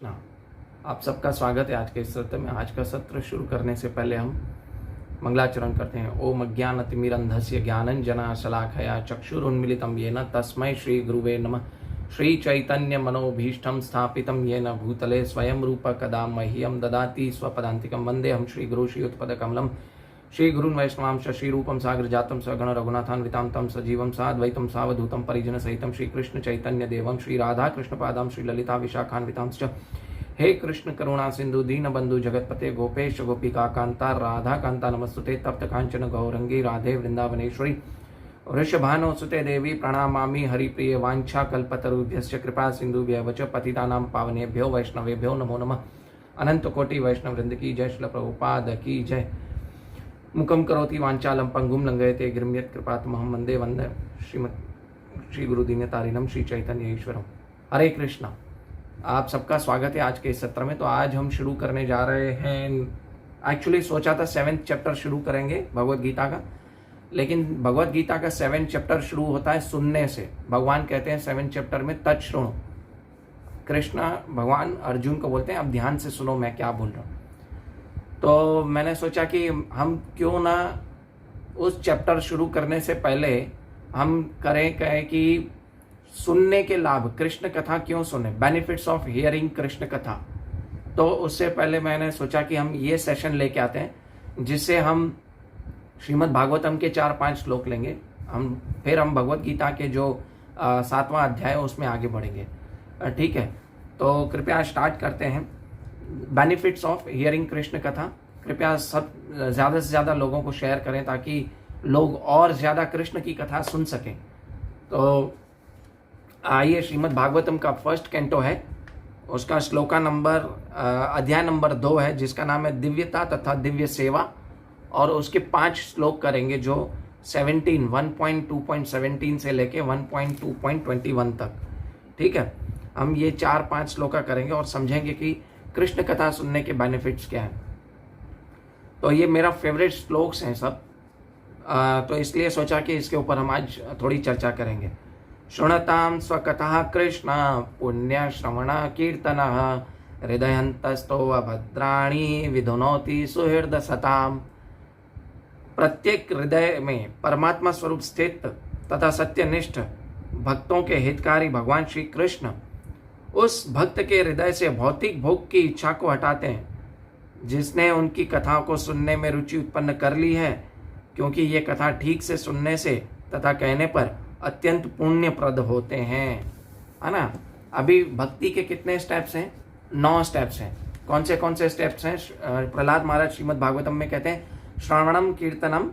ना आप सबका स्वागत है आज के इस सत्र में। आज का सत्र शुरू करने से पहले हम मंगलाचरण करते हैं। ओम अज्ञानतिमिरन्धस्य ज्ञानंजना शलाखया चक्षुरुन्मीलितं येन तस्मै श्री गुरुवे नमः। श्री चैतन्य मनोभीष्टं स्थापितं येन भूतले स्वयं रूप कदा मह्यं ददाति स्वपदान्तिकं। वन्देऽहं श्री गुरु श्रीयुतपदकमलं श्री गुरुन् वैष्णवांश श्रीरूपं साग्रजातं सगण रघुनाथान्वितां तं सजीवं साद्वैतं सावधूतं परिजनसहितं श्रीकृष्ण चैतन्य देवं श्री राधा कृष्णपादां श्री ललिता विशाखान्वितांश्च। हे कृष्ण करुणा सिंधु दीनबंधु जगतपते गोपेश गोपिका कांता राधा कांता नमस्तुते तप्त कांचन गौरंगी राधे वृंदावनेश्वरी वृषभानुसुते देवी प्रणमामि हरिप्रिय वांछा कल्पतरुभ्यश्च कृपा सिंधुभ्यः पतितानां पावनेभ्यो वैष्णवेभ्यो नमो नमः। अनंत कोटि वैष्णव वृंद की जय। श्रील प्रभुपाद की जय। मुखम करोति वांचालम पंगुम लंघयते गिरिम्यत् कृपातमहं वंदे वंदे श्री गुरु दीनतारिणम श्री चैतन्य ईश्वरम। हरे कृष्णा। आप सबका स्वागत है आज के इस सत्र में। तो आज हम शुरू करने जा रहे हैं, एक्चुअली सोचा था 7th चैप्टर शुरू करेंगे भगवत गीता का, लेकिन भगवत गीता का 7th चैप्टर शुरू होता है सुनने से। भगवान कहते हैं 7th चैप्टर में तच्छृणु। कृष्ण भगवान अर्जुन को बोलते हैं अब ध्यान से सुनो मैं क्या बोल रहा हूँ। तो मैंने सोचा कि हम क्यों ना उस चैप्टर शुरू करने से पहले हम कहें कि सुनने के लाभ, कृष्ण कथा क्यों सुने, बेनिफिट्स ऑफ हियरिंग कृष्ण कथा। तो उससे पहले मैंने सोचा कि हम ये सेशन लेके आते हैं जिससे हम श्रीमद् भागवतम के 4-5 श्लोक लेंगे, फिर हम भगवत गीता के जो 7वां अध्याय है उसमें आगे बढ़ेंगे। ठीक है, तो कृपया स्टार्ट करते हैं। बेनिफिट्स ऑफ हियरिंग कृष्ण कथा। कृपया सब ज़्यादा से ज़्यादा लोगों को शेयर करें ताकि लोग और ज़्यादा कृष्ण की कथा सुन सकें। तो आइए, श्रीमद् भागवतम का फर्स्ट कैंटो है, उसका श्लोका नंबर अध्याय नंबर 2 है जिसका नाम है दिव्यता तथा दिव्य सेवा, और उसके 5 श्लोक करेंगे जो 1.2.17 से लेके 1.2.21 तक। ठीक है, हम ये 4-5 श्लोका करेंगे और समझेंगे कि कृष्ण कथा सुनने के बेनिफिट्स क्या हैं। तो ये मेरा फेवरेट श्लोक्स हैं सब, तो इसलिए सोचा कि इसके ऊपर हम आज थोड़ी चर्चा करेंगे। शृणतां स्वकथा कृष्ण पुण्य श्रवण कीर्तन हृदयन्तस्तो अभद्राणि विधुनोति सुहृद सताम। प्रत्येक हृदय में परमात्मा स्वरूप स्थित तथा सत्यनिष्ठ भक्तों के हितकारी भगवान श्री कृष्ण उस भक्त के हृदय से भौतिक भोग की इच्छा को हटाते हैं जिसने उनकी कथाओं को सुनने में रुचि उत्पन्न कर ली है, क्योंकि ये कथा ठीक से सुनने से तथा कहने पर अत्यंत पुण्यप्रद होते हैं, है ना। अभी भक्ति के कितने स्टेप्स हैं? 9 स्टेप्स हैं। कौन से स्टेप्स हैं? प्रहलाद महाराज श्रीमद् भागवतम में कहते हैं श्रवणम कीर्तनम,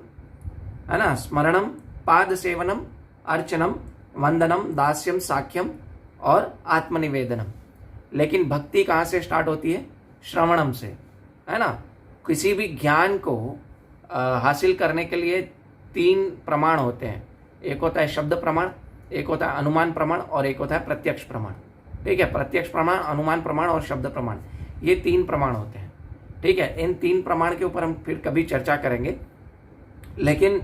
है ना, स्मरणम, पाद सेवनम, अर्चनम, वंदनम, दास्यम, साख्यम और आत्मनिवेदनम। लेकिन भक्ति कहाँ से स्टार्ट होती है? श्रवणम से, है ना। किसी भी ज्ञान को हासिल करने के लिए 3 प्रमाण होते हैं। एक होता है शब्द प्रमाण, एक होता है अनुमान प्रमाण और एक होता है प्रत्यक्ष प्रमाण। ठीक है, प्रत्यक्ष प्रमाण, अनुमान प्रमाण और शब्द प्रमाण, ये 3 प्रमाण होते हैं। ठीक है, इन 3 प्रमाण के ऊपर हम फिर कभी चर्चा करेंगे। लेकिन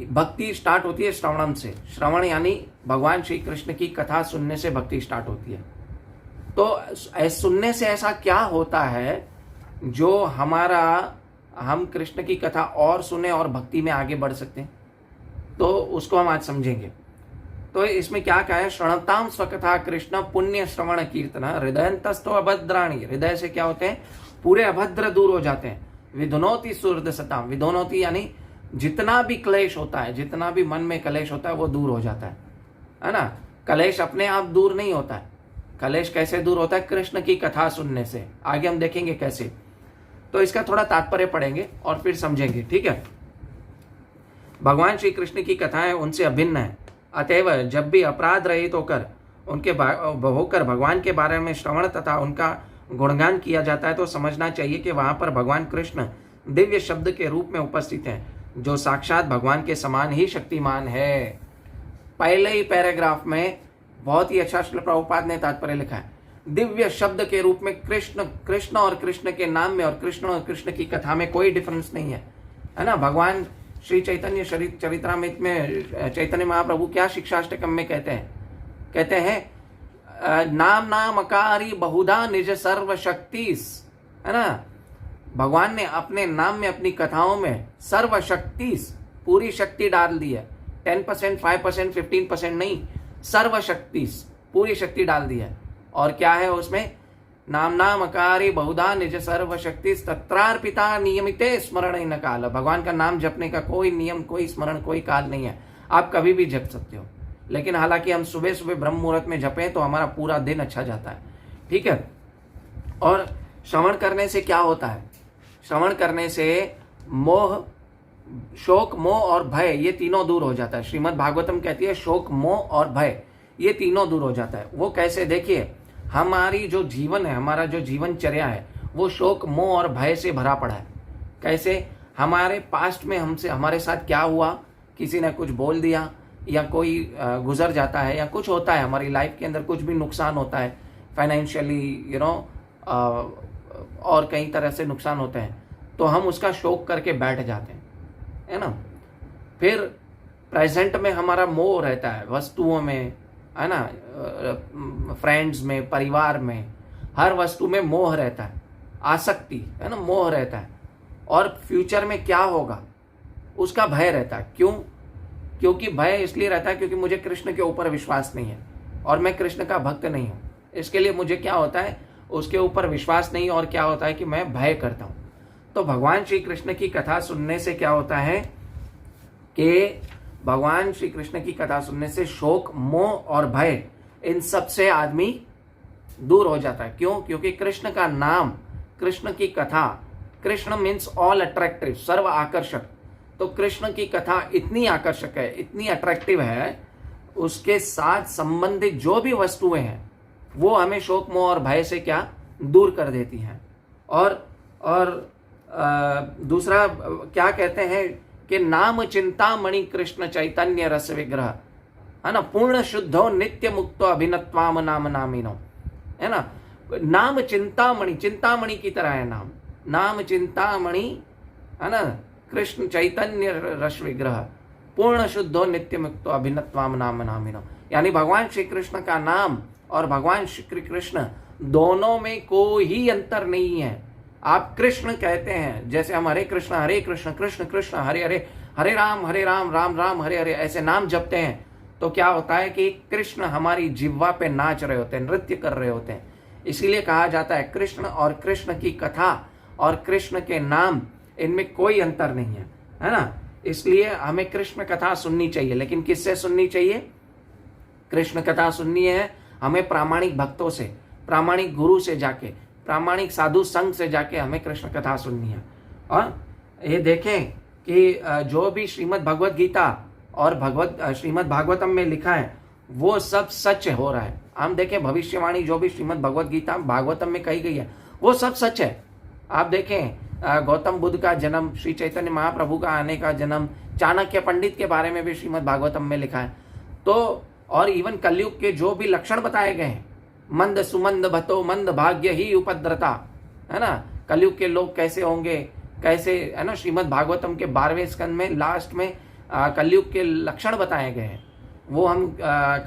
भक्ति स्टार्ट होती है श्रवणम से। श्रवण यानी भगवान श्री कृष्ण की कथा सुनने से भक्ति स्टार्ट होती है। तो सुनने से ऐसा क्या होता है जो हम कृष्ण की कथा और सुने और भक्ति में आगे बढ़ सकते हैं, तो उसको हम आज समझेंगे। तो इसमें क्या कहा है? श्रवणताम स्वकथा कृष्ण पुण्य श्रवण कीर्तन हृदयन्तस्तो अभद्राणि। हृदय से क्या होते हैं? पूरे अभद्र दूर हो जाते हैं। विधुनोति सुहृद सताम। विधुनोति यानी जितना भी क्लेश होता है, जितना भी मन में कलेश होता है वो दूर हो जाता है ना। कलेश अपने आप दूर नहीं होता है। कलेश कैसे दूर होता है? कृष्ण की कथा सुनने से। आगे हम देखेंगे कैसे। तो इसका थोड़ा तात्पर्य पढ़ेंगे और फिर समझेंगे। ठीक है, भगवान श्री कृष्ण की कथाएं उनसे अभिन्न है, अतएव जब भी अपराध रहित होकर भगवान के बारे में श्रवण तथा उनका गुणगान किया जाता है तो समझना चाहिए कि वहां पर भगवान कृष्ण दिव्य शब्द के रूप में उपस्थित हैं, जो साक्षात भगवान के समान ही शक्तिमान है। पहले ही पैराग्राफ में बहुत ही अच्छा श्रील प्रभुपाद ने तात्पर्य लिखा है। दिव्य शब्द के रूप में कृष्ण और कृष्ण के नाम में और कृष्ण की कथा में कोई डिफरेंस नहीं है ना। भगवान श्री चैतन्य चरित्रामृत में चैतन्य महाप्रभु क्या शिक्षाष्टकम में कहते हैं नाम नाम अकारी बहुधा निज सर्व शक्तिस, है ना। भगवान ने अपने नाम में, अपनी कथाओं में सर्व शक्तिस, पूरी शक्ति डाल दी है। 10%, 5%, 15% नहीं, सर्व शक्तिस, पूरी शक्ति डाल दी है। और क्या है उसमें? नाम नाम अकारी बहुधा निज सर्व शक्ति तत्रार्पिता नियमिते स्मरण न काल। भगवान का नाम जपने का कोई नियम, कोई स्मरण, कोई काल नहीं है। आप कभी भी जप सकते हो, लेकिन हालांकि हम सुबह सुबह ब्रह्म मुहूर्त में जपें तो हमारा पूरा दिन अच्छा जाता है, ठीक है। और श्रवण करने से क्या होता है? श्रवण करने से मोह, शोक, मोह और भय, ये तीनों दूर हो जाता है। श्रीमद् भागवतम कहती है शोक, मोह और भय ये तीनों दूर हो जाता है। वो कैसे? देखिए, हमारी जो जीवन है, हमारा जो जीवनचर्या है, वो शोक, मोह और भय से भरा पड़ा है। कैसे? हमारे पास्ट में हमसे, हमारे साथ क्या हुआ, किसी ने कुछ बोल दिया, या कोई गुजर जाता है, या कुछ होता है हमारी लाइफ के अंदर, कुछ भी नुकसान होता है फाइनेंशियली, और कई तरह से नुकसान होते हैं, तो हम उसका शोक करके बैठ जाते हैं, है ना। फिर प्रेजेंट में हमारा मोह रहता है, वस्तुओं में, है ना, फ्रेंड्स में, परिवार में, हर वस्तु में मोह रहता है, आसक्ति, है ना, मोह रहता है। और फ्यूचर में क्या होगा उसका भय रहता है। क्यों? क्योंकि भय इसलिए रहता है क्योंकि मुझे कृष्ण के ऊपर विश्वास नहीं है और मैं कृष्ण का भक्त नहीं हूं। इसके लिए मुझे क्या होता है? उसके ऊपर विश्वास नहीं, और क्या होता है कि मैं भय करता हूं। तो भगवान श्री कृष्ण की कथा सुनने से क्या होता है कि भगवान श्री कृष्ण की कथा सुनने से शोक, मोह और भय, इन सब से आदमी दूर हो जाता है। क्यों? क्योंकि कृष्ण का नाम, कृष्ण की कथा, कृष्ण मीन्स ऑल अट्रैक्टिव, सर्व आकर्षक। तो कृष्ण की कथा इतनी आकर्षक है, इतनी अट्रैक्टिव है, उसके साथ संबंधित जो भी वस्तुएं हैं वो हमें शोक, मोह और भय से क्या दूर कर देती हैं। और दूसरा क्या कहते हैं कि नाम चिंतामणि कृष्ण चैतन्य रस विग्रह, है ना, पूर्ण शुद्धो नित्य मुक्तो अभिनत्वाम नाम नामिनो, है ना। नाम चिंतामणि, चिंतामणि की तरह है नाम, नाम चिंतामणि, है ना, कृष्ण चैतन्य रस विग्रह, पूर्ण शुद्धो नित्य मुक्तो अभिनत्वाम नाम नामिनो। यानी भगवान श्री कृष्ण का नाम और भगवान श्री कृष्ण दोनों में कोई अंतर नहीं है। आप कृष्ण कहते हैं, जैसे हम हरे कृष्ण कृष्ण कृष्ण हरे हरे, हरे राम राम राम हरे हरे, ऐसे नाम जपते हैं, तो क्या होता है कि कृष्ण हमारी जिह्वा पे नाच रहे होते हैं, नृत्य कर रहे होते हैं। इसीलिए कहा जाता है कृष्ण और कृष्ण की कथा और कृष्ण के नाम, इनमें कोई अंतर नहीं है ना। इसलिए हमें कृष्ण कथा सुननी चाहिए, लेकिन किससे सुननी चाहिए? कृष्ण कथा सुननी है हमें प्रामाणिक भक्तों से, प्रामाणिक गुरु से जाके, प्रामाणिक साधु संघ से जाके हमें कृष्ण कथा सुननी है। और ये देखें कि जो भी श्रीमद् भगवत गीता और श्रीमद् भागवतम में लिखा है वो सब सच हो रहा है। हम देखें भविष्यवाणी जो भी श्रीमद् भगवत गीता भागवतम में कही गई है वो सब सच है। आप देखें गौतम बुद्ध का जन्म, श्री चैतन्य महाप्रभु का आने का जन्म, चाणक्य पंडित के बारे में भी श्रीमद् भागवतम में लिखा है। तो और इवन कलयुग के जो भी लक्षण बताए गए हैं, मंद सुमंद भतो मंद भाग्य ही उपद्रता, है ना, कलयुग के लोग कैसे होंगे, कैसे, है ना, श्रीमद् भागवतम के 12वें स्कंद में लास्ट में कलयुग के लक्षण बताए गए हैं। वो हम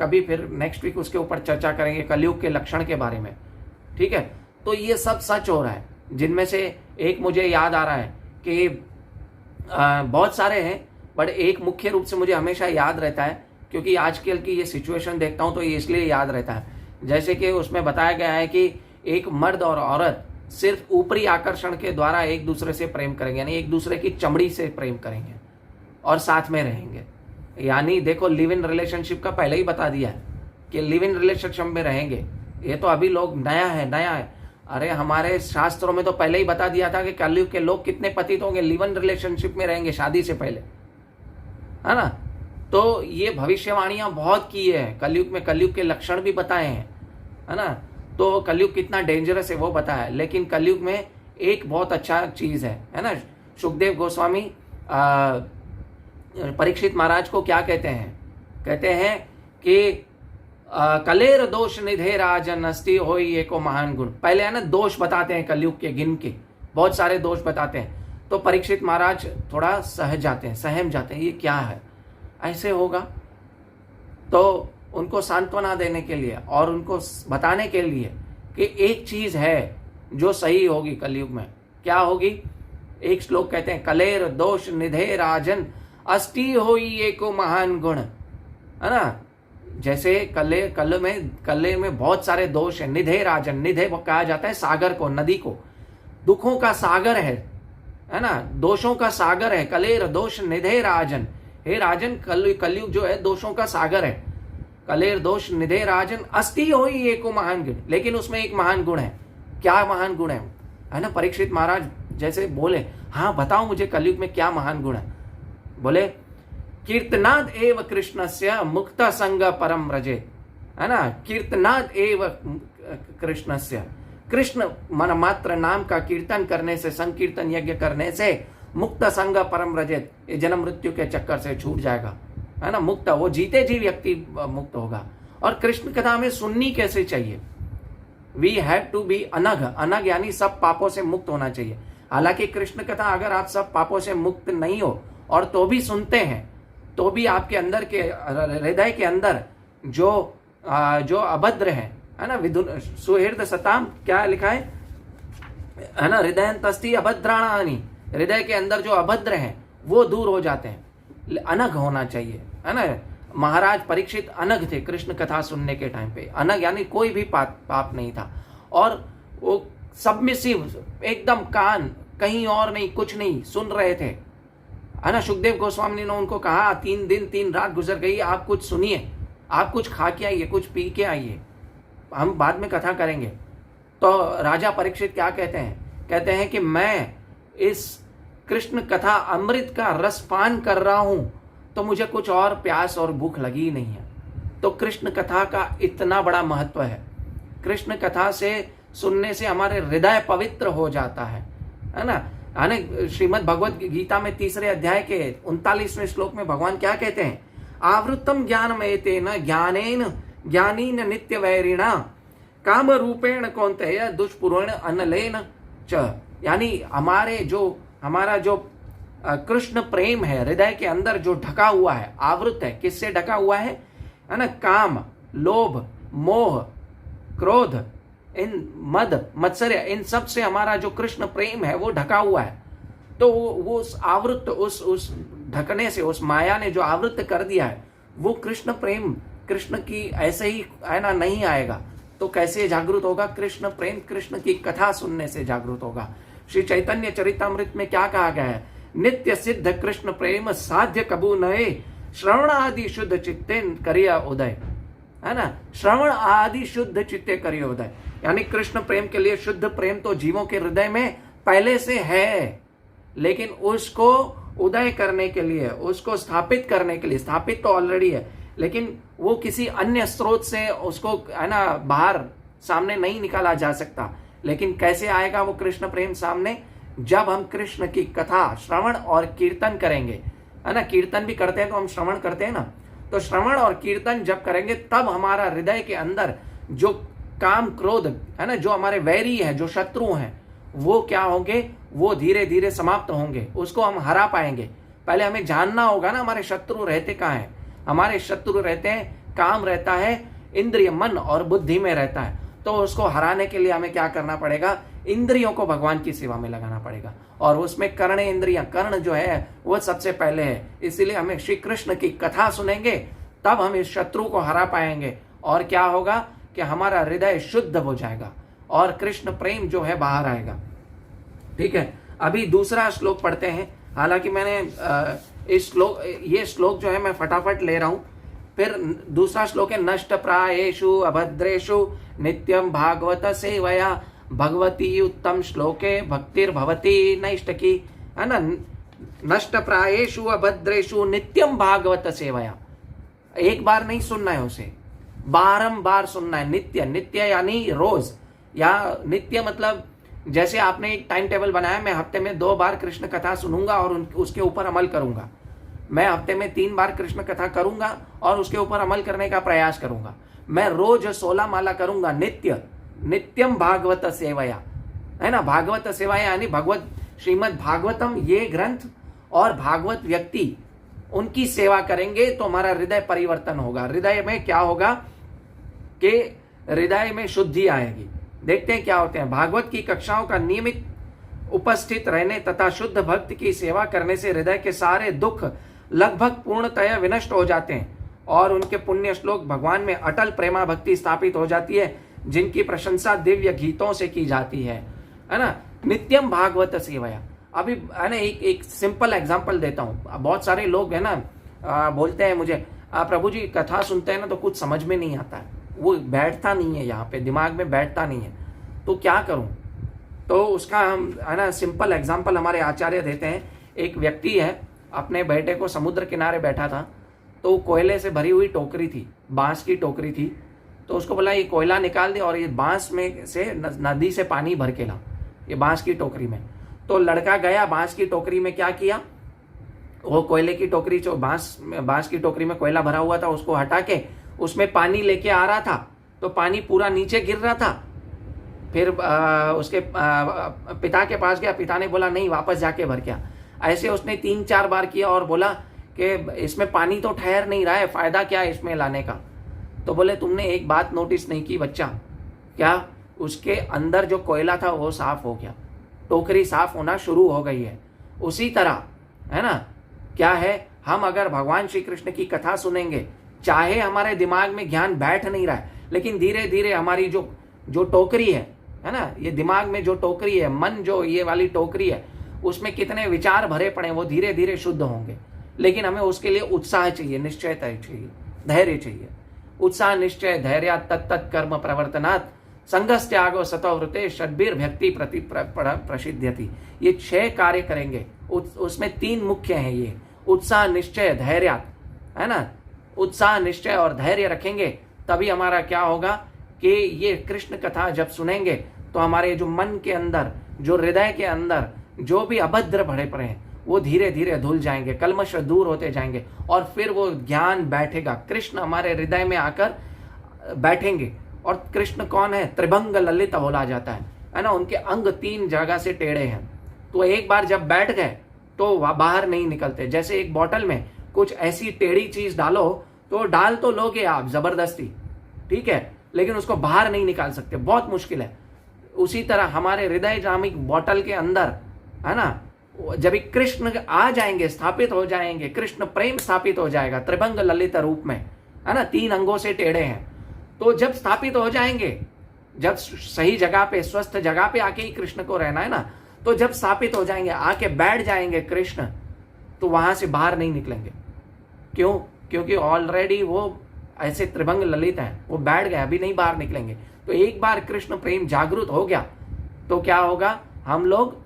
कभी फिर नेक्स्ट वीक उसके ऊपर चर्चा करेंगे, कलयुग के लक्षण के बारे में, ठीक है। तो ये सब सच हो रहा है, जिनमें से एक मुझे याद आ रहा है कि बहुत सारे हैं, बट एक मुख्य रूप से मुझे हमेशा याद रहता है, क्योंकि आजकल की ये सिचुएशन देखता हूँ तो ये इसलिए याद रहता है। जैसे कि उसमें बताया गया है कि एक मर्द और औरत सिर्फ ऊपरी आकर्षण के द्वारा एक दूसरे से प्रेम करेंगे, यानी एक दूसरे की चमड़ी से प्रेम करेंगे और साथ में रहेंगे। यानी देखो, लिव इन रिलेशनशिप का पहले ही बता दिया है कि लिव इन रिलेशनशिप में रहेंगे। ये तो अभी लोग नया है। अरे हमारे शास्त्रों में तो पहले ही बता दिया था कि कलयुग के लोग कितने पतित होंगे, लिव इन रिलेशनशिप में रहेंगे शादी से पहले, है ना। तो ये भविष्यवाणियां बहुत की है, कलयुग में कलयुग के लक्षण भी बताए हैं, है ना। तो कलयुग कितना डेंजरस है वो बताया है। लेकिन कलयुग में एक बहुत अच्छा चीज है ना। सुखदेव गोस्वामी परीक्षित महाराज को क्या कहते हैं कि कलेर दोष निधे राजन अस्ति होई एको महान गुण। पहले है ना दोष बताते हैं कलयुग के, गिन के बहुत सारे दोष बताते हैं। तो परीक्षित महाराज थोड़ा सहम जाते हैं, ये क्या है, ऐसे होगा। तो उनको सांत्वना देने के लिए और उनको बताने के लिए कि एक चीज है जो सही होगी कलयुग में। क्या होगी? एक श्लोक कहते हैं, कलेर दोष निधे राजन अष्टि होई एको महान गुण, है ना। जैसे कले में बहुत सारे दोष है। निधे राजन, निधे वो कहा जाता है सागर को, नदी को, दुखों का सागर है ना, दोषों का सागर है। कलेर दोष निधे राजन, हे राजन कलयुग जो है दोषों का सागर है। कलेर दोष निधे राजन अष्टि होई एको महान गुण, लेकिन उसमें एक महान गुण है। क्या महान गुण है ना? परीक्षित महाराज जैसे बोले, हाँ बताओ मुझे कलयुग में क्या महान गुण है। बोले, कीर्तनाद एव कृष्णस्य मुक्त संग परम व्रजे, है ना। कीर्तनाद एव कृष्णस्य, कृष्ण मन मात्र नाम का कीर्तन करने से, संकीर्तन यज्ञ करने से मुक्त संग परम व्रजे, ये जन्म मृत्यु के चक्कर से छूट जाएगा, है ना। मुक्त, वो जीते जी व्यक्ति मुक्त होगा। और कृष्ण कथा में सुननी कैसे चाहिए? वी हैव टू बी अनघ, अनघ यानी सब पापों से मुक्त होना चाहिए। हालांकि कृष्ण कथा अगर आप सब पापों से मुक्त नहीं हो और तो भी सुनते हैं, तो भी आपके अंदर के हृदय के अंदर जो अभद्र है ना, विदुन सुहृद सताम, क्या लिखा है ना, हृदयंतस्ति अभद्राणानि, हृदय के अंदर जो अभद्र हैं वो दूर हो जाते हैं। अनघ होना चाहिए, है ना। महाराज परीक्षित अनघ थे कृष्ण कथा सुनने के टाइम पे। अनघ यानी कोई भी पाप नहीं था, और वो सबमिसिव, एकदम कान कहीं और नहीं, कुछ नहीं, सुन रहे थे, है ना। सुखदेव गोस्वामी ने उनको कहा, 3 दिन 3 रात गुजर गई, आप कुछ सुनिए, आप कुछ खा के आइए, कुछ पी के आइए, हम बाद में कथा करेंगे। तो राजा परीक्षित क्या कहते हैं? कहते हैं कि मैं इस कृष्ण कथा अमृत का रसपान कर रहा हूं, तो मुझे कुछ और प्यास और भूख लगी नहीं है। तो कृष्ण कथा का इतना बड़ा महत्व है। कृष्ण कथा से सुनने से हमारे हृदय पवित्र हो जाता है ना। श्रीमद् भगवत गीता में 3 अध्याय के 39वें श्लोक में भगवान क्या कहते हैं? आवृतम ज्ञानमयतेन ज्ञानेन ज्ञानीन नित्य वैरिणा काम रूपेण कौन्तेय दुष्पुरेण अनलेन च, यानी हमारा जो कृष्ण प्रेम है हृदय के अंदर जो ढका हुआ है, आवृत है, किससे ढका हुआ है ना? काम, लोभ, मोह, क्रोध, इन मद, मत्सर्य, इन सब से हमारा जो कृष्ण प्रेम है वो ढका हुआ है। तो वो उस आवृत, उस ढकने से, उस माया ने जो आवृत कर दिया है, वो कृष्ण प्रेम, कृष्ण की ऐसे ही है ना नहीं आएगा। तो कैसे जागृत होगा? कृष्ण प्रेम कृष्ण की कथा सुनने से जागृत होगा। श्री चैतन्य चरितामृत में क्या कहा गया है? नित्य सिद्ध कृष्ण प्रेम साध्य कबू नए, श्रवण आदि शुद्ध चित्ते करिया उदय, है ना। श्रवण आदि शुद्ध चित्ते करिया उदय, यानी कृष्ण प्रेम के लिए शुद्ध प्रेम तो जीवों के हृदय में पहले से है, लेकिन उसको उदय करने के लिए, उसको स्थापित करने के लिए, स्थापित तो ऑलरेडी है, लेकिन वो किसी अन्य स्रोत से उसको है ना बाहर सामने नहीं निकाला जा सकता। लेकिन कैसे आएगा वो कृष्ण प्रेम सामने? जब हम कृष्ण की कथा श्रवण और कीर्तन करेंगे, है ना। कीर्तन भी करते हैं तो हम श्रवण करते हैं ना, तो श्रवण और कीर्तन जब करेंगे तब हमारा हृदय के अंदर जो काम, क्रोध, है ना, जो हमारे वैरी है, जो शत्रु हैं, वो क्या होंगे? वो धीरे धीरे समाप्त होंगे, उसको हम हरा पाएंगे। पहले हमें जानना होगा ना हमारे शत्रु रहते कहाँ हैं। हमारे शत्रु रहते हैं, काम रहता है इंद्रिय, मन और बुद्धि में रहता है। तो उसको हराने के लिए हमें क्या करना पड़ेगा? इंद्रियों को भगवान की सेवा में लगाना पड़ेगा, और उसमें कर्ण इंद्रियां, कर्ण जो है वो सबसे पहले है। इसीलिए हमें श्री कृष्ण की कथा सुनेंगे, तब हम इस शत्रु को हरा पाएंगे, और क्या होगा कि हमारा हृदय शुद्ध हो जाएगा और कृष्ण प्रेम जो है बाहर आएगा। ठीक है, अभी दूसरा श्लोक पढ़ते हैं। हालांकि मैंने ये श्लोक जो है मैं फटाफट ले रहा हूं। फिर दूसरा श्लोक है, नष्ट प्रायेषु अभद्रेषु नित्यम भागवत सेवया भगवती उत्तम श्लोके भक्तिर्भवती नैष्टकी, है ना। नष्ट प्रायेषु अभद्रेषु नित्यम भागवत सेवया, एक बार नहीं सुनना है उसे, बारंबार सुनना है। नित्य, नित्य यानी रोज, या नित्य मतलब जैसे आपने एक टाइम टेबल बनाया, मैं हफ्ते में 2 बार कृष्ण कथा सुनूंगा और उसके ऊपर अमल करूंगा। मैं हफ्ते में 3 बार कृष्ण कथा करूंगा और उसके ऊपर अमल करने का प्रयास करूंगा। मैं रोज 16 माला करूंगा। नित्य, नित्यम भागवत सेवया, है ना। भागवत सेवा यानी भगवत श्रीमद् भागवतम ये ग्रंथ और भागवत व्यक्ति, उनकी सेवा करेंगे तो हमारा हृदय परिवर्तन होगा। हृदय में क्या होगा कि हृदय में शुद्धि आएगी। देखते हैं क्या होते हैं। भागवत की कक्षाओं का नियमित उपस्थित रहने तथा शुद्ध भक्त की सेवा करने से हृदय के सारे दुख लगभग पूर्णतया विनष्ट हो जाते हैं और उनके पुण्य श्लोक भगवान में अटल प्रेमा भक्ति स्थापित हो जाती है, जिनकी प्रशंसा दिव्य गीतों से की जाती है ना। नित्यम भागवत सेवया। अभी है ना, एक सिंपल एग्जांपल देता हूँ। बहुत सारे लोग है ना बोलते हैं मुझे, प्रभु जी कथा सुनते हैं ना तो कुछ समझ में नहीं आता है, वो बैठता नहीं है, यहाँ पे दिमाग में बैठता नहीं है, तो क्या करूँ। तो उसका हम है ना सिंपल एग्जांपल हमारे आचार्य देते हैं। एक व्यक्ति है, अपने बेटे को समुद्र किनारे बैठा था, तो कोयले से भरी हुई टोकरी थी, बांस की टोकरी थी। तो उसको बोला ये कोयला निकाल दे और ये बांस में से नदी से पानी भर के ला, ये बांस की टोकरी में। तो लड़का गया, बांस की टोकरी में क्या किया, वो कोयले की टोकरी जो बांस की टोकरी में कोयला भरा हुआ था उसको हटा के उसमें पानी लेके आ रहा था, तो पानी पूरा नीचे गिर रहा था। फिर उसके पिता के पास गया, पिता ने बोला नहीं वापस जाके भर के आ। ऐसे उसने 3-4 बार किया और बोला कि इसमें पानी तो ठहर नहीं रहा है, फायदा क्या है इसमें लाने का। तो बोले तुमने एक बात नोटिस नहीं की बच्चा, क्या उसके अंदर जो कोयला था वो साफ हो गया, टोकरी साफ होना शुरू हो गई है। उसी तरह है ना, क्या है, हम अगर भगवान श्री कृष्ण की कथा सुनेंगे, चाहे हमारे दिमाग में ज्ञान बैठ नहीं रहा है, लेकिन धीरे धीरे हमारी जो टोकरी है ना, ये दिमाग में जो टोकरी है, मन जो ये वाली टोकरी है, उसमें कितने विचार भरे पड़े वो धीरे धीरे शुद्ध होंगे। लेकिन हमें उसके लिए उत्साह चाहिए, निश्चयता चाहिए, धैर्य चाहिए। उत्साह निश्चय धैर्य तत्त कर्म प्रवर्तनात् संगस्त्यागो सतोवृते षड्भिर भक्ति प्रति प्रसिद्ध्यति। ये 6 कार्य करेंगे, उसमें 3 मुख्य हैं ये, उत्साह निश्चय धैर्य, है ना। उत्साह निश्चय और धैर्य रखेंगे तभी हमारा क्या होगा कि ये कृष्ण कथा जब सुनेंगे तो हमारे जो मन के अंदर, जो हृदय के अंदर जो भी अभद्र भरे पड़े हैं वो धीरे धीरे धुल जाएंगे, कल्मश दूर होते जाएंगे और फिर वो ज्ञान बैठेगा। कृष्ण हमारे हृदय में आकर बैठेंगे। और कृष्ण कौन है, त्रिभंग ललित बोला जाता है ना। उनके अंग 3 जगह से टेढ़े हैं, तो एक बार जब बैठ गए तो वह बाहर नहीं निकलते। जैसे एक बोतल में कुछ ऐसी टेढ़ी चीज डालो तो डाल तो लोगे आप जबरदस्ती, ठीक है, लेकिन उसको बाहर नहीं निकाल सकते, बहुत मुश्किल है। उसी तरह हमारे हृदय नामिक बोतल के अंदर है ना, जब कृष्ण आ जाएंगे, स्थापित हो जाएंगे, कृष्ण प्रेम स्थापित हो जाएगा त्रिभंग ललित रूप में, है ना, 3 अंगों से टेढ़े हैं। तो जब स्थापित हो जाएंगे, जब सही जगह पे, स्वस्थ जगह पे आके ही कृष्ण को रहना है ना, तो जब स्थापित हो जाएंगे, आके बैठ जाएंगे कृष्ण, तो वहां से बाहर नहीं निकलेंगे। क्यों? क्योंकि ऑलरेडी वो ऐसे त्रिभंग ललित हैं, वो बैठ गए, अभी नहीं बाहर निकलेंगे। तो एक बार कृष्ण प्रेम जागृत हो गया तो क्या होगा, हम लोग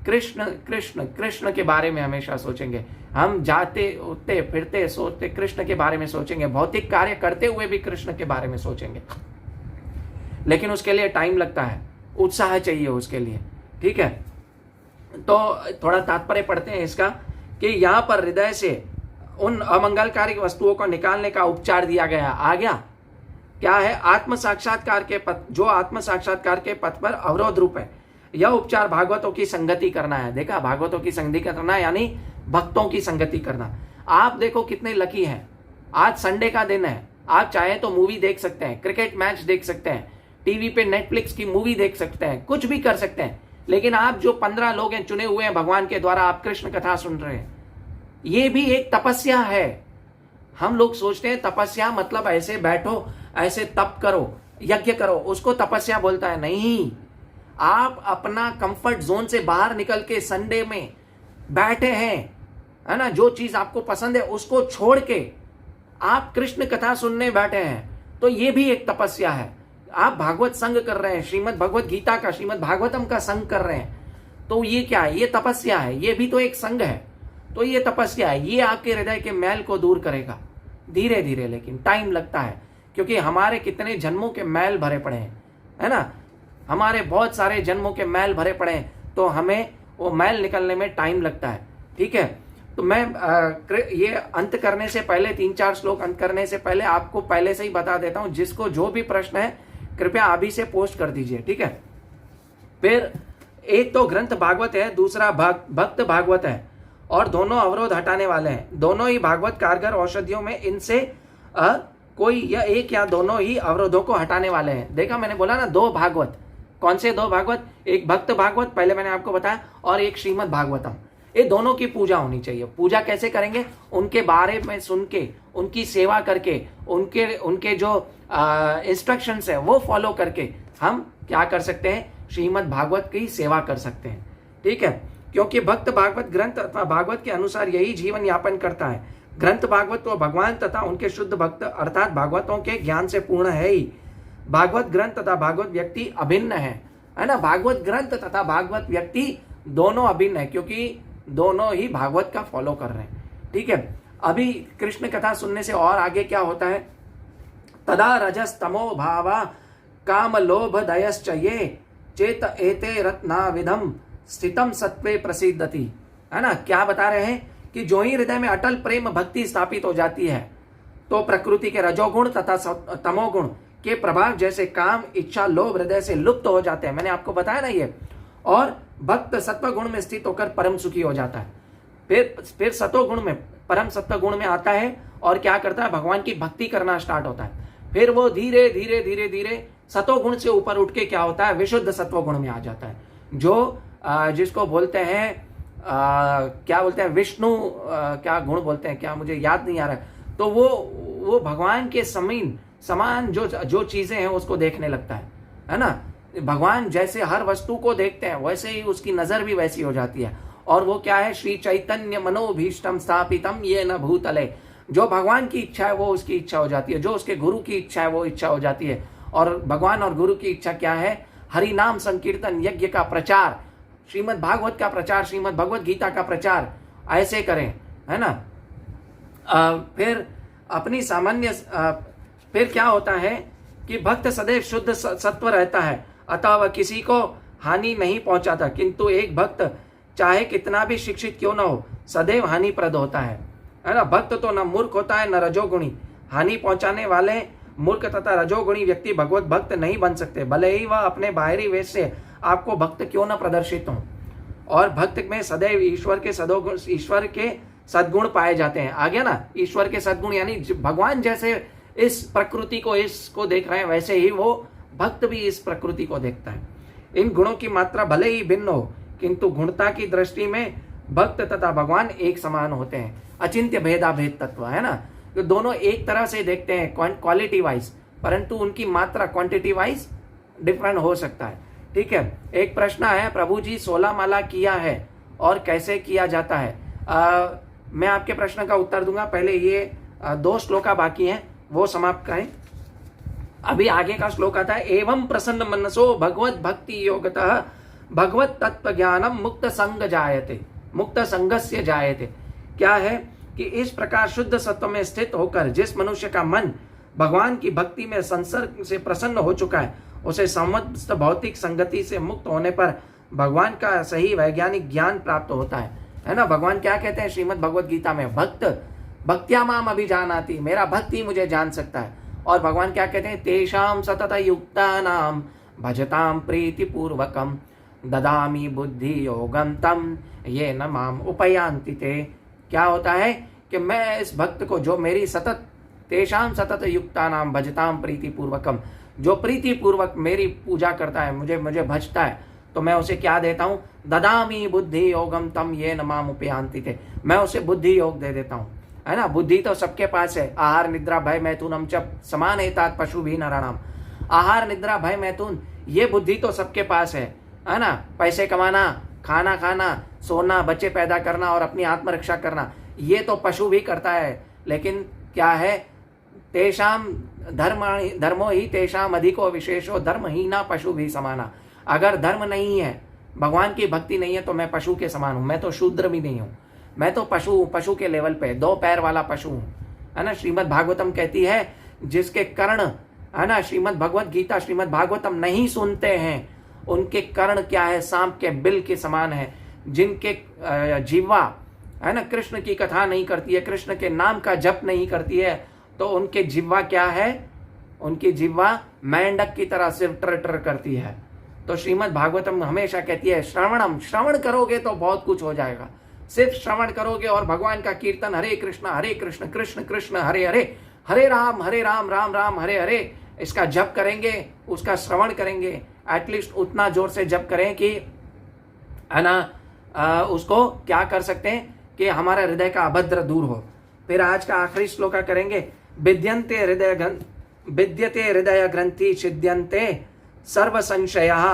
कृष्ण कृष्ण कृष्ण के बारे में हमेशा सोचेंगे। हम जाते उठते फिरते सोचते कृष्ण के बारे में सोचेंगे, भौतिक कार्य करते हुए भी कृष्ण के बारे में सोचेंगे। लेकिन उसके लिए टाइम लगता है, उत्साह चाहिए उसके लिए, ठीक है। तो थोड़ा तात्पर्य पढ़ते हैं इसका कि यहाँ पर हृदय से उन अमंगलकारी वस्तुओं को निकालने का उपचार दिया गया। आ गया क्या है, आत्म साक्षात्कार के पथ, जो आत्म साक्षात्कार के पथ पर अवरोध रूप है। यह उपचार भागवतों की संगति करना है। देखा, भागवतों की संगति करना यानी भक्तों की संगति करना। आप देखो कितने लकी हैं, आज संडे का दिन है, आप चाहे तो मूवी देख सकते हैं, क्रिकेट मैच देख सकते हैं, टीवी पे नेटफ्लिक्स की मूवी देख सकते हैं, कुछ भी कर सकते हैं। लेकिन आप जो 15 लोग हैं चुने हुए हैं भगवान के द्वारा, आप कृष्ण कथा सुन रहे हैं, ये भी एक तपस्या है। हम लोग सोचते हैं तपस्या मतलब ऐसे बैठो, ऐसे तप करो, यज्ञ करो, उसको तपस्या बोलता है। नहीं, आप अपना कंफर्ट जोन से बाहर निकल के संडे में बैठे हैं, है ना, जो चीज आपको पसंद है उसको छोड़ के आप कृष्ण कथा सुनने बैठे हैं, तो ये भी एक तपस्या है। आप भागवत संग कर रहे हैं, श्रीमद् भगवत गीता का, श्रीमद् भागवतम का संग कर रहे हैं, तो ये क्या है, ये तपस्या है, ये भी तो एक संग है। तो ये तपस्या है, ये आपके हृदय के मैल को दूर करेगा धीरे धीरे, लेकिन टाइम लगता है, क्योंकि हमारे कितने जन्मों के मैल भरे पड़े हैं, है ना, हमारे बहुत सारे जन्मों के मैल भरे पड़े हैं, तो हमें वो मैल निकलने में टाइम लगता है, ठीक है। तो मैं ये अंत करने से पहले, 3-4 श्लोक अंत करने से पहले आपको पहले से ही बता देता हूं, जिसको जो भी प्रश्न है कृपया अभी से पोस्ट कर दीजिए, ठीक है। फिर एक तो ग्रंथ भागवत है, दूसरा भक्त भागवत है, और दोनों अवरोध हटाने वाले हैं। दोनों ही भागवत कारगर औषधियों में इनसे कोई या एक या दोनों ही अवरोधों को हटाने वाले हैं। देखा, मैंने बोला ना, दो भागवत। कौन से दो भागवत? एक भक्त भागवत पहले मैंने आपको बताया, और एक श्रीमद् भागवतम। ये दोनों की पूजा होनी चाहिए। पूजा कैसे करेंगे? उनके बारे में सुन के, उनकी सेवा करके, उनके जो इंस्ट्रक्शंस है वो फॉलो करके हम क्या कर सकते हैं? श्रीमद् भागवत की सेवा कर सकते हैं। ठीक है, क्योंकि भक्त भागवत ग्रंथ अथवा भागवत के अनुसार यही जीवन यापन करता है। ग्रंथ भागवत तो भगवान तथा उनके शुद्ध भक्त अर्थात भागवतों के ज्ञान से पूर्ण है ही। भागवत ग्रंथ तथा भागवत व्यक्ति अभिन्न है ना। भागवत ग्रंथ तथा भागवत व्यक्ति दोनों अभिन्न है, क्योंकि दोनों ही भागवत का फॉलो कर रहे हैं। ठीक है, अभी कृष्ण कथा सुनने से और आगे क्या होता है? तदा रजस तमो भावा काम लोभ दयश्च ये चेत एते रत्ना विधम स्थितम सत्वे प्रसिद्धति। है ना, क्या बता रहे हैं कि जो ही हृदय में अटल प्रेम भक्ति स्थापित हो जाती है तो प्रकृति के रजोगुण तथा तमोगुण के प्रभाव जैसे काम, इच्छा, लोभ हृदय से लुप्त हो जाते हैं। मैंने आपको बताया ना ये। और भक्त सत्व गुण में स्थित होकर परम सुखी हो जाता है। फिर सतो गुण में, परम सत्व गुण में आता है और क्या करता है? भगवान की भक्ति करना स्टार्ट होता है। फिर वो धीरे धीरे धीरे धीरे सतो गुण से ऊपर उठ के क्या होता है? विशुद्ध सत्व गुण में आ जाता है, जो जिसको बोलते हैं क्या बोलते हैं? विष्णु क्या गुण बोलते हैं, क्या मुझे याद नहीं आ रहा है। तो वो भगवान के समान जो चीजें हैं उसको देखने लगता है ना। भगवान जैसे हर वस्तु को देखते हैं वैसे ही उसकी नजर भी वैसी हो जाती है। और वो क्या है? श्री चैतन्य मनोभीष्टम स्थापितम ये न भूतले। जो भगवान की इच्छा है वो उसकी इच्छा हो जाती है, जो उसके गुरु की इच्छा है वो इच्छा हो जाती है। और भगवान और गुरु की इच्छा क्या है? हरि नाम संकीर्तन यज्ञ का प्रचार, श्रीमद् भागवत का प्रचार, श्रीमद् भगवत गीता का प्रचार ऐसे करें, है ना। फिर अपनी सामान्य फिर क्या होता है कि भक्त सदैव शुद्ध सत्व रहता है, अतः वह किसी को हानि नहीं पहुंचाता। किंतु एक भक्त चाहे कितना भी शिक्षित क्यों न हो सदैव हानिप्रद होता है ना। भक्त तो न मूर्ख होता है न रजोगुणी। हानि पहुंचाने वाले मूर्ख तथा रजोगुणी व्यक्ति भगवत भक्त नहीं बन सकते, भले ही वह अपने बाहरी वेश से आपको भक्त क्यों न प्रदर्शित हो। और भक्त में सदैव ईश्वर के सद्गुण पाए जाते हैं। आ गया ना, ईश्वर के सद्गुण, यानी भगवान जैसे इस प्रकृति को इसको देख रहे हैं वैसे ही वो भक्त भी इस प्रकृति को देखता है। इन गुणों की मात्रा भले ही भिन्न हो किंतु गुणता की दृष्टि में भक्त तथा भगवान एक समान होते हैं। अचिंत्य भेदाभेद तत्व है ना, तो दोनों एक तरह से देखते हैं क्वालिटी वाइज, परंतु उनकी मात्रा क्वांटिटी वाइज डिफरेंट हो सकता है। ठीक है, एक प्रश्न है, प्रभु जी 16 माला किया है और कैसे किया जाता है? मैं आपके प्रश्न का उत्तर दूंगा, पहले ये 2 श्लोका बाकी हैं वो समाप्त करें। अभी आगे का श्लोक आता है, एवं प्रसन्न मनसो भगवत भक्ति योगतः भगवत तत्व ज्ञानम मुक्त संग जायते, मुक्त संगस्य जायते। क्या है कि इस प्रकार शुद्ध सत्व में स्थित होकर जिस मनुष्य का मन भगवान की भक्ति में संसर्ग से प्रसन्न हो चुका है उसे समस्त भौतिक संगति से मुक्त होने पर भगवान का सही वैज्ञानिक ज्ञान प्राप्त होता है ना। भगवान क्या कहते हैं श्रीमद् भगवत गीता में? भक्त भक्त्या माम अभिजानाति, मेरा भक्ति मुझे जान सकता है। और भगवान क्या कहते हैं? तेषाम सतत युक्तानाम भजताम प्रीति पूर्वकम ददामी बुद्धि योगम तम ये न माम उपयांति ते। क्या होता है कि मैं इस भक्त को, जो मेरी सतत तेषाम सतत युक्तानाम भजताम प्रीति पूर्वकम, जो प्रीति पूर्वक मेरी पूजा करता है, मुझे भजता है, तो मैं उसे क्या देता हूँ? ददामी बुद्धि योगम तम ये न माम उपयांति ते, मैं उसे बुद्धि योग दे देता हूँ, है ना। बुद्धि तो सबके पास है। आहार निद्रा भय मैथुनम च समान एतात पशु भी नराणाम। आहार निद्रा भय मैथुन ये बुद्धि तो सबके पास है ना। पैसे कमाना, खाना खाना, सोना, बच्चे पैदा करना और अपनी आत्मरक्षा करना, ये तो पशु भी करता है। लेकिन क्या है? तेषाम धर्मो ही तेषाम अधिको विशेषो धर्महीना पशु भी समाना। अगर धर्म नहीं है, भगवान की भक्ति नहीं है, तो मैं पशु के समान हूँ। मैं तो शूद्र भी नहीं हूँ, मैं तो पशु के लेवल पे 2 पैर वाला पशु हूँ, है ना। श्रीमद् भागवतम कहती है जिसके कर्ण, है ना, श्रीमद् भगवत गीता श्रीमद् भागवतम नहीं सुनते हैं उनके कर्ण क्या है? सांप के बिल के समान है। जिनके जीवा, है ना, कृष्ण की कथा नहीं करती है, कृष्ण के नाम का जप नहीं करती है, तो उनके जिह्वा क्या है? उनकी जिह्वा मेंढक की तरह सिर्फ टर करती है। तो श्रीमद् भागवतम हमेशा कहती है श्रवण करोगे तो बहुत कुछ हो जाएगा, सिर्फ श्रवण करोगे और भगवान का कीर्तन हरे कृष्ण कृष्ण कृष्ण हरे हरे, हरे राम राम राम हरे हरे, इसका जप करेंगे, उसका श्रवण करेंगे, एटलीस्ट उतना जोर से जप करें कि है ना उसको क्या कर सकते हैं कि हमारा हृदय का अभद्र दूर हो। फिर आज का आखिरी श्लोका करेंगे, विद्यते हृदय ग्रंथि छिद्यन्ते सर्व संशयः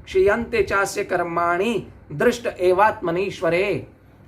क्षीयन्ते चास्य कर्माणि दृष्ट एवात्मनीश्वरे।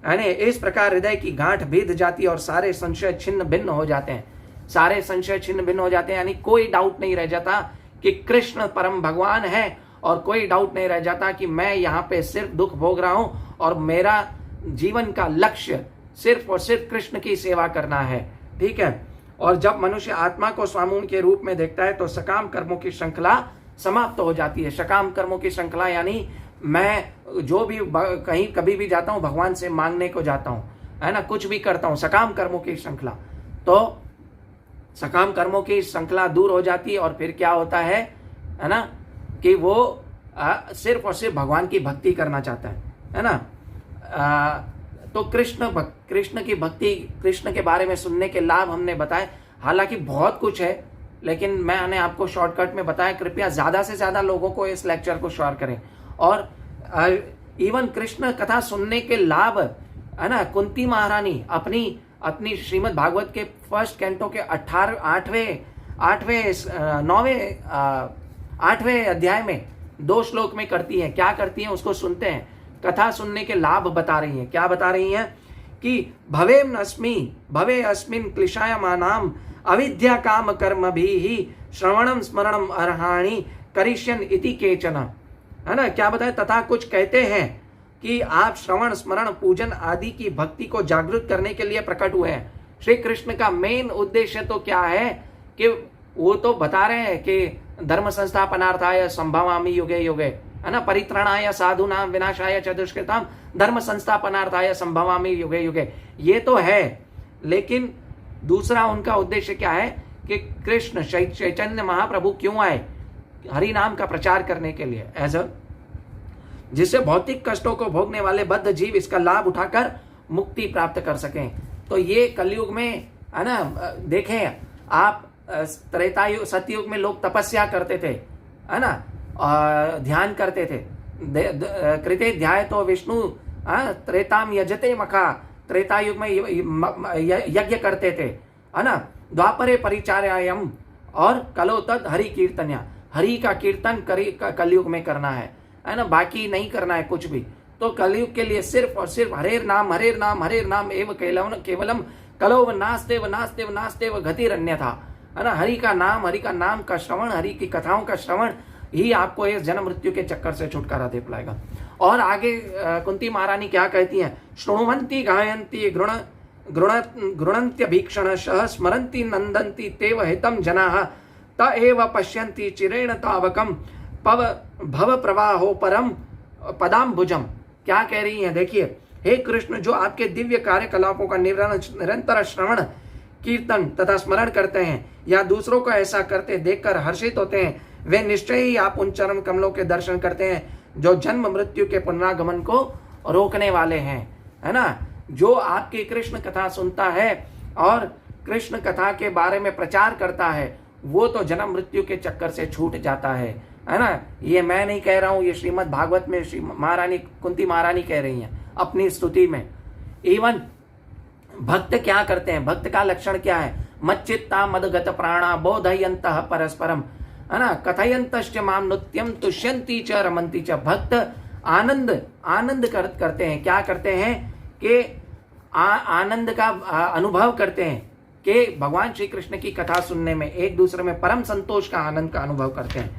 यानी इस प्रकार हृदय की गांठ भेद जाती है और सारे संशय छिन्न भिन्न हो जाते हैं, सारे संशय छिन्न भिन्न हो जाते हैं। यानी कोई डाउट नहीं रह जाता कि कृष्ण परम भगवान है, और कोई डाउट नहीं रह जाता कि मैं यहाँ पे सिर्फ दुख भोग रहा हूं और मेरा जीवन का लक्ष्य सिर्फ और सिर्फ कृष्ण की सेवा करना है। ठीक है। और जब मनुष्य आत्मा को स्वामी के रूप में देखता है तो सकाम कर्मों की श्रृंखला समाप्त हो जाती है। सकाम कर्मों की श्रृंखला यानी मैं जो भी कहीं कभी भी जाता हूं भगवान से मांगने को जाता हूं, है ना, कुछ भी करता हूं, सकाम कर्मों की श्रृंखला, तो सकाम कर्मों की श्रृंखला दूर हो जाती है। और फिर क्या होता है ना, कि वो सिर्फ और सिर्फ भगवान की भक्ति करना चाहता है ना। तो कृष्ण की भक्ति, कृष्ण के बारे में सुनने के लाभ हमने बताए। हालांकि बहुत कुछ है, लेकिन मैंने आपको शॉर्टकट में बताया। कृपया ज़्यादा से ज़्यादा लोगों को इस लेक्चर को शेयर करें। और इवन कृष्ण कथा सुनने के लाभ, है ना, कुंती महारानी अपनी श्रीमद् भागवत के फर्स्ट कैंटो के 8वें अध्याय में 2 श्लोक में करती हैं। क्या करती हैं उसको सुनते हैं। कथा सुनने के लाभ बता रही हैं। क्या बता रही हैं कि भवे अस्मिन् क्लिशायमानाम अविद्या काम कर्म भी श्रवणम स्मरणम अर्हाणि करिष्यन् इति केचन, है ना। क्या बताए, तथा कुछ कहते हैं कि आप श्रवण स्मरण पूजन आदि की भक्ति को जागृत करने के लिए प्रकट हुए हैं। श्री कृष्ण का मेन उद्देश्य तो क्या है कि वो तो बता रहे हैं कि धर्म संस्थापनार्थाय संभवामि युगे युगे, है ना, परित्राणाय साधूनाम विनाशाय च दुष्कृताम धर्म संस्थापनार्थाय संभवामि युगे युगे, ये तो है। लेकिन दूसरा उनका उद्देश्य क्या है कि कृष्ण चैतन्य महाप्रभु क्यों आए, हरि नाम का प्रचार करने के लिए, जिससे भौतिक कष्टों को भोगने वाले बद्ध जीव इसका लाभ उठाकर मुक्ति प्राप्त कर सकें। तो ये कलयुग में, है ना, देखें आप, त्रेतायुग सतयुग में लोग तपस्या करते थे, है ना, ध्यान करते थे। कृते ध्याय तो विष्णु त्रेताम यजते मखा, त्रेतायुग में यज्ञ करते थे, है ना। द्वापरे परिचार्यायम और कलो तद हरि कीर्तन्या, हरि का कीर्तन कलयुग में करना है ना, बाकी नहीं करना है कुछ भी। तो कलयुग के लिए सिर्फ और सिर्फ हरेर नाम एव केवलम कलो नास्तेव गतिरन्यथा, है ना। हरि का नाम का श्रवण, हरि की कथाओं का श्रवण ही आपको इस जन्म मृत्यु के चक्कर से छुटकारा दे पाएगा। और आगे कुंती महारानी क्या कहती हैं, श्रृण्वन्ति गायन्ति गृणन्त्यभीक्षणशः स्मरन्ति नन्दन्ति तेव हितं जनाः त एव पश्यन्ति चिरेण तावकं भव प्रवाहो परम पदाम्बुजम। क्या कह रही हैं, देखिए, हे कृष्ण, जो आपके दिव्य कार्यकलापों का निरंतर श्रवण कीर्तन तथा स्मरण करते हैं या दूसरों को ऐसा करते देखकर हर्षित होते हैं, वे निश्चय ही आप उन चरण कमलों के दर्शन करते हैं जो जन्म मृत्यु के पुनरागमन को रोकने वाले हैं, है ना। जो आपकी कृष्ण कथा सुनता है और कृष्ण कथा के बारे में प्रचार करता है, वो तो जन्म मृत्यु के चक्कर से छूट जाता है ना। ये मैं नहीं कह रहा हूं, ये श्रीमद् भागवत में श्री महारानी कुंती महारानी कह रही हैं अपनी स्तुति में। इवन भक्त क्या करते हैं, भक्त का लक्षण क्या है, मच्चित्ता मदगत प्राणा बोधयन्तः परस्परम, है ना, कथयन्तश्च माम नृत्यम तुष्यन्ति च रमन्ति च। भक्त आनंद करते हैं। क्या करते हैं कि आनंद का अनुभव करते हैं कि भगवान श्री कृष्ण की कथा सुनने में एक दूसरे में परम संतोष का आनंद का अनुभव करते हैं।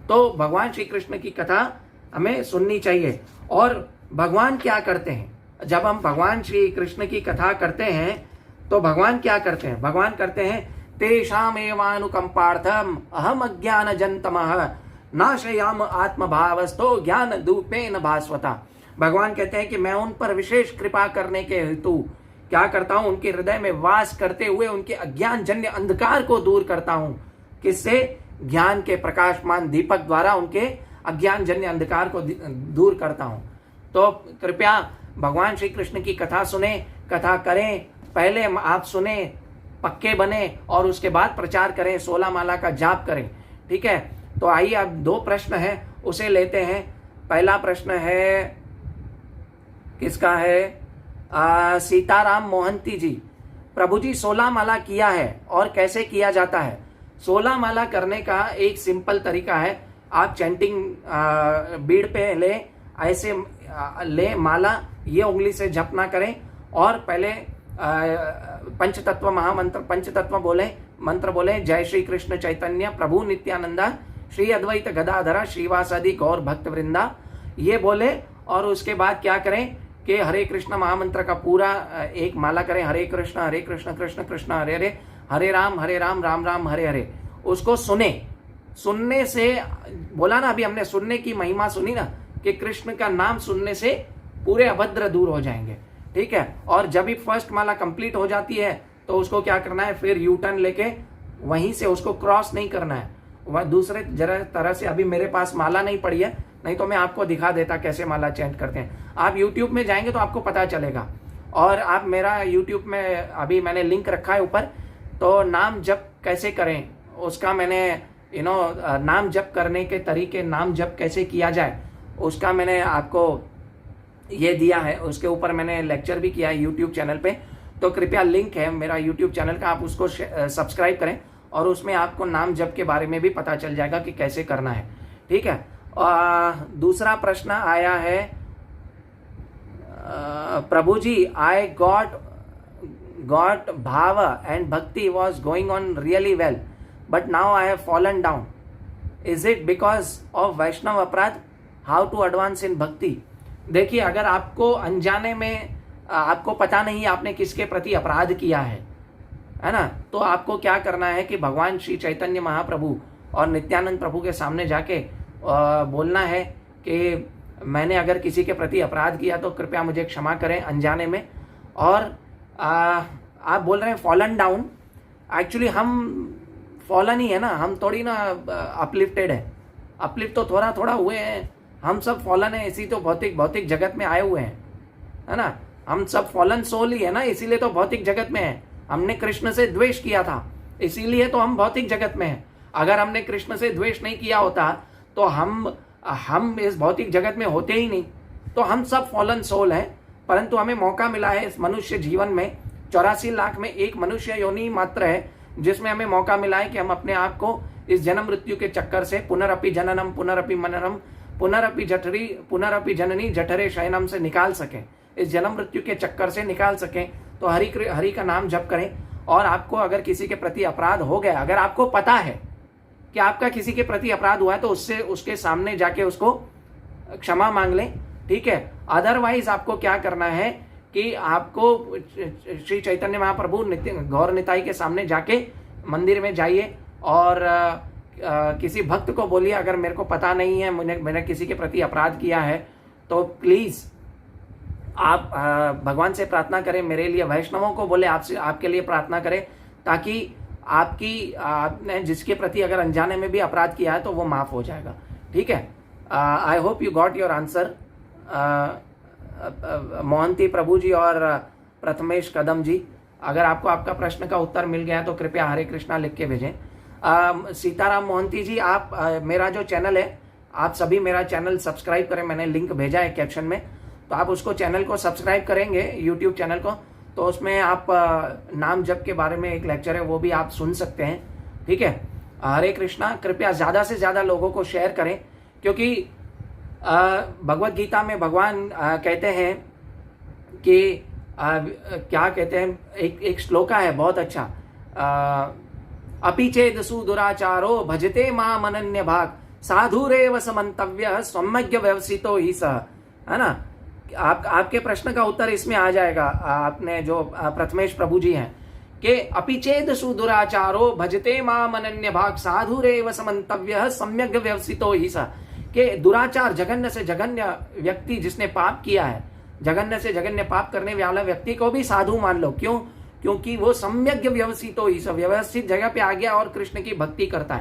तो भगवान श्री कृष्ण की कथा हमें सुननी चाहिए। और भगवान क्या करते हैं, जब हम भगवान श्री कृष्ण की कथा करते हैं तो भगवान क्या करते हैं, भगवान करते हैं तेषामेवानुकंपार्थम अहम अज्ञान जन्तमः नाशयाम आत्मभावस्तो ज्ञान धूपेन भास्वता। भगवान कहते हैं कि मैं उन पर विशेष कृपा करने के हेतु क्या करता हूं, उनके हृदय में वास करते हुए उनके अज्ञान जन्य अंधकार को दूर करता हूं। किससे, ज्ञान के प्रकाशमान दीपक द्वारा उनके अज्ञान जन्य अंधकार को दूर करता हूं। तो कृपया भगवान श्री कृष्ण की कथा सुने, कथा करें, पहले आप सुने, पक्के बने और उसके बाद प्रचार करें, 16 माला का जाप करें। ठीक है, तो आइए अब 2 प्रश्न है उसे लेते हैं। पहला प्रश्न है किसका है? सीताराम मोहंती जी। प्रभु जी 16 माला किया है और कैसे किया जाता है? 16 माला करने का एक सिंपल तरीका है। आप चैंटिंग बीड़ पे ले, ऐसे ले माला, ये उंगली से जप ना करें और पहले पंचतत्व महामंत्र, पंचतत्व बोले, मंत्र बोले, जय श्री कृष्ण चैतन्य प्रभु नित्यानंदा श्री अद्वैत गदाधरा श्रीवासादि गौर भक्त वृंदा, ये बोले। और उसके बाद क्या करें कि हरे कृष्ण महामंत्र का पूरा एक माला करें, हरे कृष्ण कृष्ण कृष्ण हरे हरे, हरे राम राम राम हरे हरे। उसको सुनने से बोला ना, अभी हमने सुनने की महिमा सुनी ना, कि कृष्ण का नाम सुनने से पूरे अभद्र दूर हो जाएंगे। ठीक है, और जब भी फर्स्ट माला कंप्लीट हो जाती है तो उसको क्या करना है, फिर यू टर्न लेके वहीं से उसको क्रॉस नहीं करना है, वह दूसरे जरा तरह से। अभी मेरे पास माला नहीं पड़ी है, नहीं तो मैं आपको दिखा देता कैसे माला चैंट करते हैं। आप YouTube में जाएंगे तो आपको पता चलेगा। और आप मेरा YouTube में अभी मैंने लिंक रखा है ऊपर, तो नाम जप कैसे करें उसका मैंने नाम जप करने के तरीके, नाम जप कैसे किया जाए उसका मैंने आपको ये दिया है। उसके ऊपर मैंने लेक्चर भी किया है YouTube चैनल पे, तो कृपया लिंक है मेरा YouTube चैनल का, आप उसको सब्सक्राइब करें और उसमें आपको नाम जप के बारे में भी पता चल जाएगा कि कैसे करना है। ठीक है, दूसरा प्रश्न आया है, Prabhu ji I got bhav and bhakti was going on really well but now I have fallen down, is it because of Vaishnava aparadh? How to advance in भक्ति? देखिए, अगर आपको अनजाने में आपको पता नहीं आपने किसके प्रति अपराध किया है ना, तो आपको क्या करना है कि भगवान श्री चैतन्य महाप्रभु और नित्यानंद प्रभु के सामने जाके बोलना है कि मैंने अगर किसी के प्रति अपराध किया तो कृपया मुझे क्षमा करें अनजाने में। और आप बोल रहे हैं फॉलन डाउन, एक्चुअली हम फॉलन ही है ना, हम थोड़ी ना अपलिफ्टेड है। अपलिफ्ट तो थोड़ा थोड़ा हुए हैं, हम सब फॉलन है, इसी तो भौतिक जगत में आए हुए हैं, है ना। हम सब फॉलन सोल ही है ना, इसीलिए तो भौतिक जगत में है। हमने कृष्ण से द्वेष किया था, इसीलिए तो हम भौतिक जगत में हैं। अगर हमने कृष्ण से द्वेष नहीं किया होता तो हम इस भौतिक जगत में होते ही नहीं। तो हम सब फॉलन सोल हैं, परंतु हमें मौका मिला है इस मनुष्य जीवन में, 84 लाख में एक मनुष्य योनि मात्र है, जिसमें हमें मौका मिला है कि हम अपने आप को इस जन्म मृत्यु के चक्कर से, पुनरअपि जननम पुनरअपि मननम पुनरअपि जननी जठरे शयनम से निकाल सकें, इस जन्म मृत्यु के चक्कर से निकाल सकें। तो हरि का नाम जप करें। और आपको अगर किसी के प्रति अपराध हो गया, अगर आपको पता है कि आपका किसी के प्रति अपराध हुआ है, तो उसके सामने जाके उसको क्षमा मांग लें। ठीक है, अदरवाइज आपको क्या करना है कि आपको श्री चैतन्य महाप्रभु गौर निताई के सामने जाके मंदिर में जाइए और किसी भक्त को बोलिए, अगर मेरे को पता नहीं है मैंने किसी के प्रति अपराध किया है, तो प्लीज आप भगवान से प्रार्थना करें मेरे लिए। वैष्णवों को बोले आपके लिए प्रार्थना करें, ताकि आपने जिसके प्रति अगर अनजाने में भी अपराध किया है तो वो माफ हो जाएगा। ठीक है, I hope you got your answer Mohanty Prabhu ji और प्रथमेश कदम जी। अगर आपको आपका प्रश्न का उत्तर मिल गया तो कृपया हरे कृष्णा लिख के भेजें। सीताराम मोहंती जी, आप मेरा जो चैनल है, आप सभी मेरा चैनल सब्सक्राइब करें, मैंने लिंक भेजा है कैप्शन में, तो आप उसको चैनल को सब्सक्राइब करेंगे, यूट्यूब चैनल को, तो उसमें आप नाम जप के बारे में एक लेक्चर है वो भी आप सुन सकते हैं। ठीक है, हरे कृष्णा। कृपया ज़्यादा से ज़्यादा लोगों को शेयर करें, क्योंकि भगवत गीता में भगवान कहते हैं कि क्या कहते हैं, एक श्लोका है बहुत अच्छा, अपि चेद सुदुराचारो भजते माम अनन्य भाग साधुरेव समन्तव्य सम्यग् व्यवसितो ही सह, है ना। आपके प्रश्न का उत्तर इसमें आ जाएगा। आपने जो प्रथमेश प्रभु जी हैं कि अपि चेद सुदुराचारो भजते माम अनन्य भाग साधुरेव समन्तव्य सम्यग् व्यवसितो ही सह, कि दुराचार, जघन्य से जघन्य व्यक्ति जिसने पाप किया है, जघन्य से जघन्य पाप करने वाला व्यक्ति को भी साधु मान लो। क्यों? क्योंकि वो सम्यग् व्यवसितो ही सह, व्यवस्थित जगह पे आ गया और कृष्ण की भक्ति करता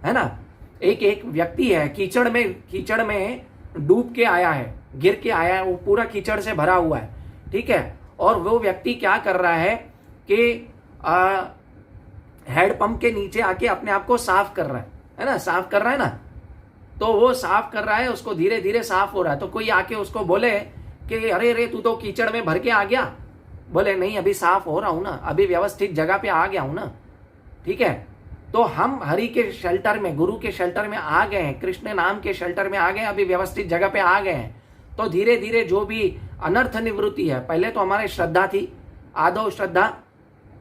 है ना। एक व्यक्ति है कीचड़ में डूब के आया है, गिर के आया है, वो पूरा कीचड़ से भरा हुआ है, ठीक है। और वो व्यक्ति क्या कर रहा है कि हेड पंप के नीचे आके अपने आप को साफ कर रहा है ना, साफ कर रहा है ना। तो वो साफ कर रहा है, उसको धीरे धीरे साफ हो रहा है। तो कोई आके उसको बोले कि अरे रे तू तो कीचड़ में भर के आ गया, बोले नहीं अभी साफ हो रहा हूं ना, अभी व्यवस्थित जगह पे आ गया हूं ना, ठीक है। तो हम हरि के शेल्टर में, गुरु के शेल्टर में आ गए हैं, कृष्ण नाम के शेल्टर में आ गए, अभी व्यवस्थित जगह पे आ गए हैं। तो धीरे धीरे जो भी अनर्थ निवृत्ति है, पहले तो हमारे श्रद्धा थी, आदो श्रद्धा,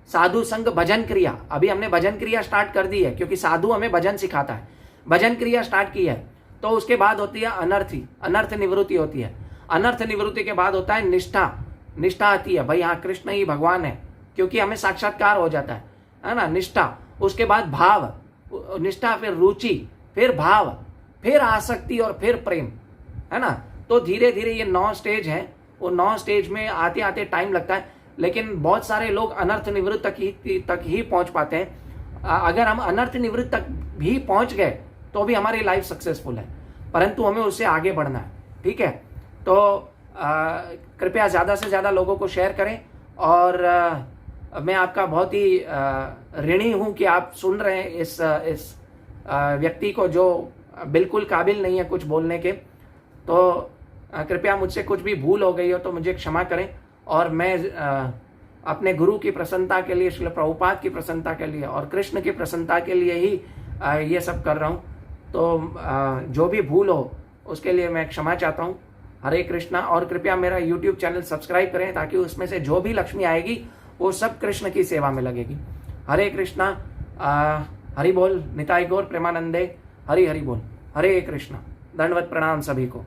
साधु संग, भजन क्रिया। अभी हमने भजन क्रिया स्टार्ट कर दी है क्योंकि साधु हमें भजन सिखाता है, भजन क्रिया स्टार्ट की है। तो उसके बाद होती है अनर्थ निवृत्ति होती है। अनर्थ निवृत्ति के बाद होता है निष्ठा, निष्ठा आती है, भाई हाँ कृष्ण ही भगवान है, क्योंकि हमें साक्षात्कार हो जाता है ना, निष्ठा। उसके बाद भाव, निष्ठा, फिर रुचि, फिर भाव, फिर आसक्ति और फिर प्रेम, है ना। तो धीरे धीरे ये 9 स्टेज हैं, वो 9 स्टेज में आते आते टाइम लगता है, लेकिन बहुत सारे लोग अनर्थ निवृत्त तक ही पहुंच पाते हैं। अगर हम अनर्थ निवृत्त तक भी पहुंच गए तो भी हमारी लाइफ सक्सेसफुल है, परंतु हमें उससे आगे बढ़ना है, ठीक है। तो कृपया ज़्यादा से ज़्यादा लोगों को शेयर करें। और मैं आपका बहुत ही ऋणी हूं कि आप सुन रहे हैं इस व्यक्ति को जो बिल्कुल काबिल नहीं है कुछ बोलने के। तो कृपया मुझसे कुछ भी भूल हो गई हो तो मुझे क्षमा करें। और मैं अपने गुरु की प्रसन्नता के लिए, श्रील प्रभुपाद की प्रसन्नता के लिए और कृष्ण की प्रसन्नता के लिए ही ये सब कर रहा हूँ। तो जो भी भूल हो उसके लिए मैं क्षमा चाहता हूँ। हरे कृष्णा। और कृपया मेरा YouTube चैनल सब्सक्राइब करें ताकि उसमें से जो भी लक्ष्मी आएगी वो सब कृष्ण की सेवा में लगेगी। हरे कृष्णा। हरि बोल। निताई गौर प्रेमानंदे। हरि हरि बोल। हरे कृष्णा। दंडवत प्रणाम सभी को।